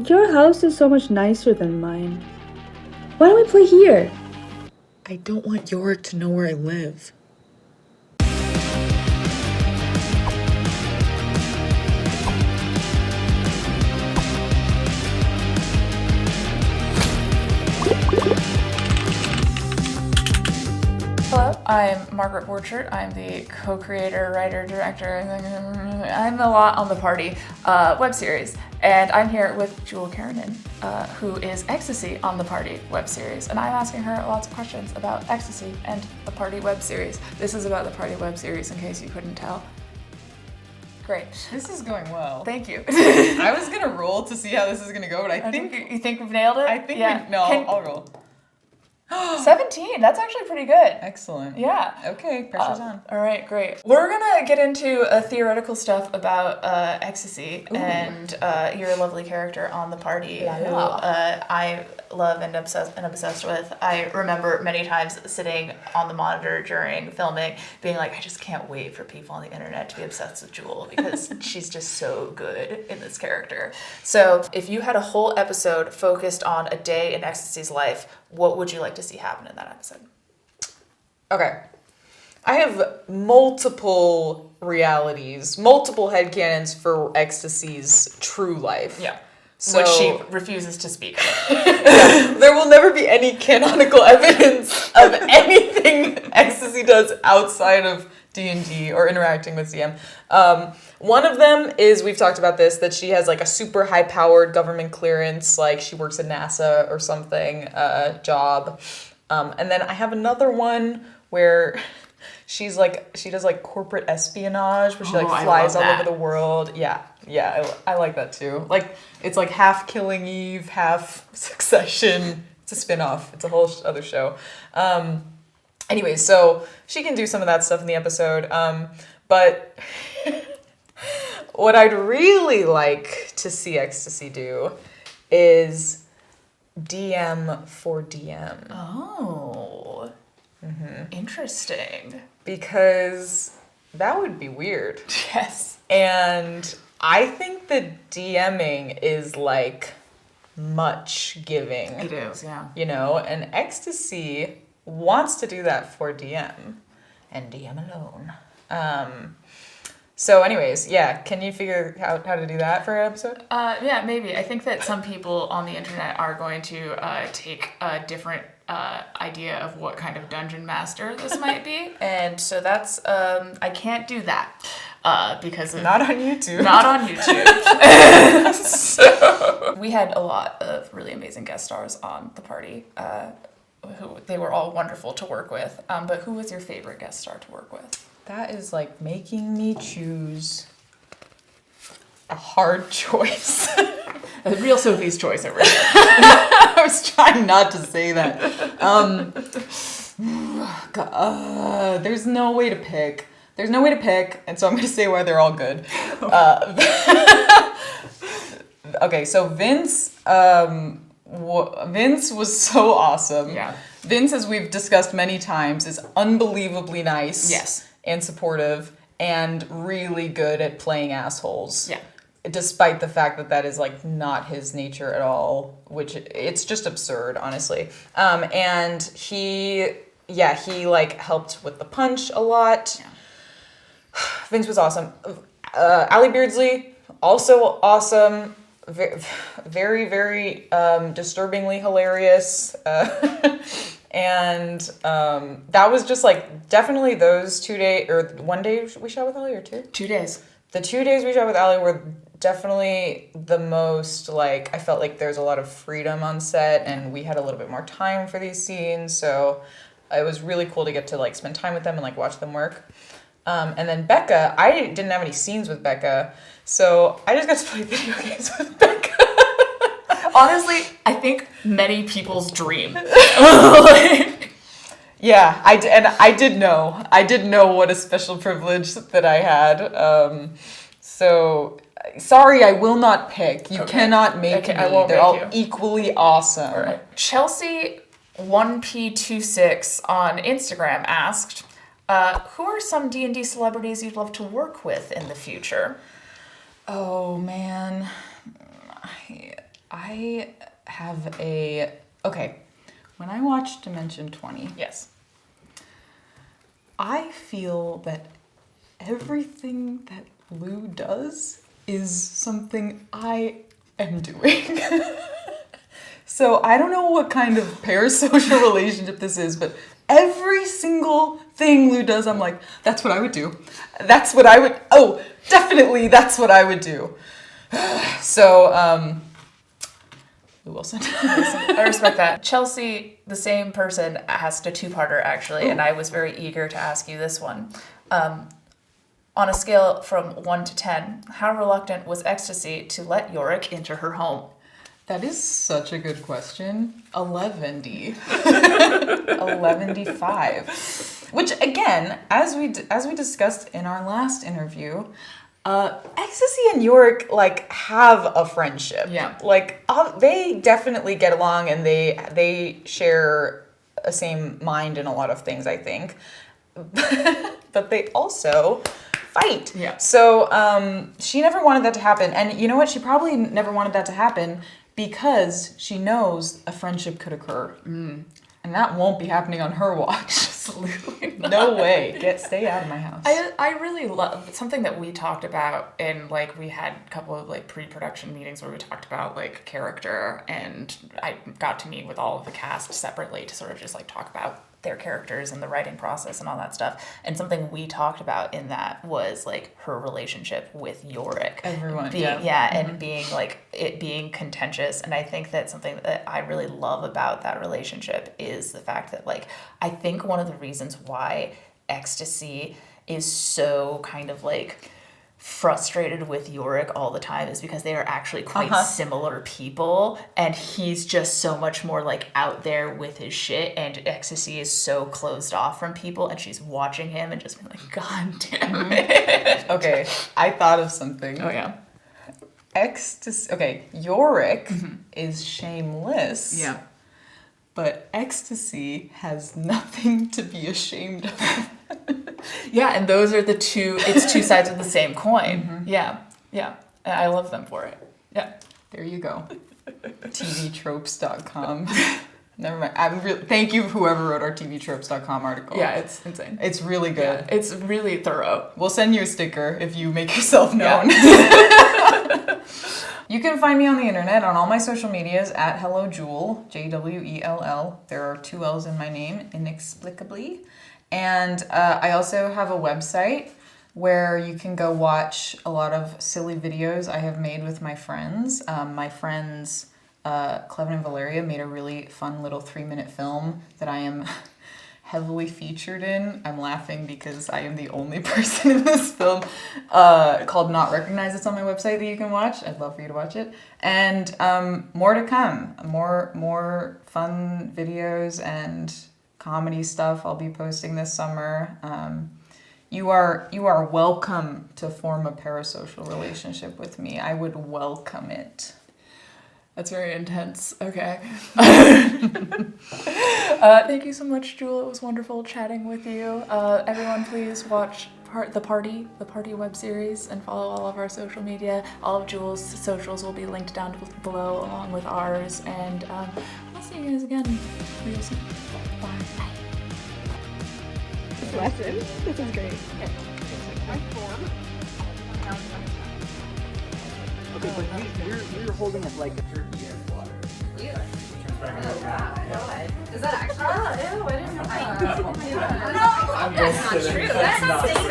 Your house is so much nicer than mine. Why don't we play here? I don't want Yorick to know where I live. Hello, I'm Margaret Borchert. I'm the co-creator, writer, director. I'm a lot on the Party web series, and I'm here with Jewell Karinen, who is Ecstasy on the Party web series, and I'm asking her lots of questions about Ecstasy and the Party web series. This is about the Party web series, in case you couldn't tell. Great. This is going well. Thank you. I was gonna roll to see how this is gonna go, but I think you think we've nailed it. I think yeah. I'll roll. 17. That's actually pretty good. Excellent. Yeah. Okay, pressure's on. All right, great. We're gonna get into theoretical stuff about Ecstasy and your lovely character on the Party, who I love and obsessed with. I remember many times sitting on the monitor during filming, being like, I just can't wait for people on the internet to be obsessed with Jewell because she's just so good in this character. So, if you had a whole episode focused on a day in Ecstasy's life, what would you like to see happen in that episode? Okay. I have multiple realities, multiple headcanons for Ecstasy's true life. Yeah. So, which she refuses to speak of. Yeah, there will never be any canonical evidence of anything Ecstasy does outside of D&D or interacting with DM. One of them is, we've talked about this, that she has like a super high-powered government clearance, like she works at NASA or something, job. And then I have another one where she does like corporate espionage, where she like flies all over the world. Yeah, I like that too. Like, it's like half Killing Eve, half Succession. It's a spin-off. It's a whole other show. Anyway, so she can do some of that stuff in the episode. But what I'd really like to see Ecstasy do is DM for DM. Oh. Interesting. Because that would be weird. Yes. And I think that DMing is like much giving. It is, yeah. You know, and Ecstasy wants to do that for DM and DM alone. So anyways, yeah, can you figure out how to do that for an episode? Yeah, maybe. I think that some people on the internet are going to take a different idea of what kind of dungeon master this might be. And so that's, I can't do that. Because of, Not on YouTube. Not on YouTube. So, we had a lot of really amazing guest stars on the Party. Who they were all wonderful to work with. But who was your favorite guest star to work with? That is like making me choose a hard choice. A real Sophie's choice over here. I was trying not to say that. There's no way to pick. There's no way to pick, and so I'm going to say why they're all good. Okay, so Vince was so awesome. Yeah. Vince, as we've discussed many times, is unbelievably nice. Yes. And supportive and really good at playing assholes. Yeah. Despite the fact that that is like not his nature at all, which it's just absurd, honestly. And he like helped with the punch a lot. Yeah. Vince was awesome. Allie Beardsley, also awesome. Very, very disturbingly hilarious. And that was just like definitely those 2 days, or one day we shot with Allie, or two? 2 days. The 2 days we shot with Allie were definitely the most, like, I felt like there's a lot of freedom on set and we had a little bit more time for these scenes, so it was really cool to get to like spend time with them and like watch them work. And then Becca, I didn't have any scenes with Becca, so I just got to play video games with Becca. Honestly, I think many people's dream. Yeah, I did know what a special privilege that I had. So sorry, I will not pick. You cannot make me. I won't They're make all you. equally awesome. All right. Chelsea 1P26 on Instagram asked, who are some D&D celebrities you'd love to work with in the future? Oh man, I I have a... Okay, when I watched Dimension 20, Yes. I feel that everything that Lou does is something I am doing. So I don't know what kind of parasocial relationship this is, but every single thing Lou does, I'm like, that's what I would do. That's what I would... Oh, definitely that's what I would do. So, Lou Wilson. I respect that. Chelsea, the same person, asked a two-parter actually, and I was very eager to ask you this one. On a scale from 1 to 10, how reluctant was Ecstasy to let Yorick into her home? That is such a good question. 11D. 11D5. Which again, as we discussed in our last interview, Ecstasy and Yorick like have a friendship. Yeah. Like they definitely get along and they share a same mind in a lot of things, I think. But they also fight. Yeah. So she never wanted that to happen. And you know what? She probably never wanted that to happen because she knows a friendship could occur. And that won't be happening on her watch. Absolutely not. No way. Stay out of my house. I really love something that we talked about, and like we had a couple of like pre-production meetings where we talked about like character, and I got to meet with all of the cast separately to sort of just like talk about their characters and the writing process and all that stuff. And something we talked about in that was like her relationship with Yorick. Everyone, And being like it being contentious. And I think that something that I really love about that relationship is the fact that like I think one of the reasons why Ecstasy is so kind of like frustrated with Yorick all the time is because they are actually quite similar people, and he's just so much more like out there with his shit, and Ecstasy is so closed off from people, and she's watching him and just being like, God damn it. Okay, I thought of something. Oh yeah. Ecstasy. Okay, Yorick is shameless. Yeah. But Ecstasy has nothing to be ashamed of. Yeah, and those are it's two sides of the same coin. Yeah. And I love them for it. Yeah. There you go. TVtropes.com. Never mind. Thank you, whoever wrote our TVtropes.com article. Yeah, it's insane. It's really good. Yeah, it's really thorough. We'll send you a sticker if you make yourself known. You can find me on the internet on all my social medias at Hello Jewell, Jwell. There are 2 L's in my name, inexplicably. And I also have a website where you can go watch a lot of silly videos I have made with my friends. My friends, Clevin and Valeria, made a really fun little 3-minute film that I am heavily featured in. I'm laughing because I am the only person in this film called Not Recognized. It's on my website that you can watch. I'd love for you to watch it. And more to come. More fun videos and comedy stuff I'll be posting this summer. You are welcome to form a parasocial relationship with me. I would welcome it. That's very intense. Okay. Thank you so much, Jewell. It was wonderful chatting with you. Everyone, please watch the party web series, and follow all of our social media. All of Jewell's socials will be linked down below, along with ours. And I'll see you guys again real soon. Bye. Lesson. This is great. Okay, but we're holding it like a turkey and water. Is that actually? Oh, ew, I didn't know that. I'm That's not true. That's not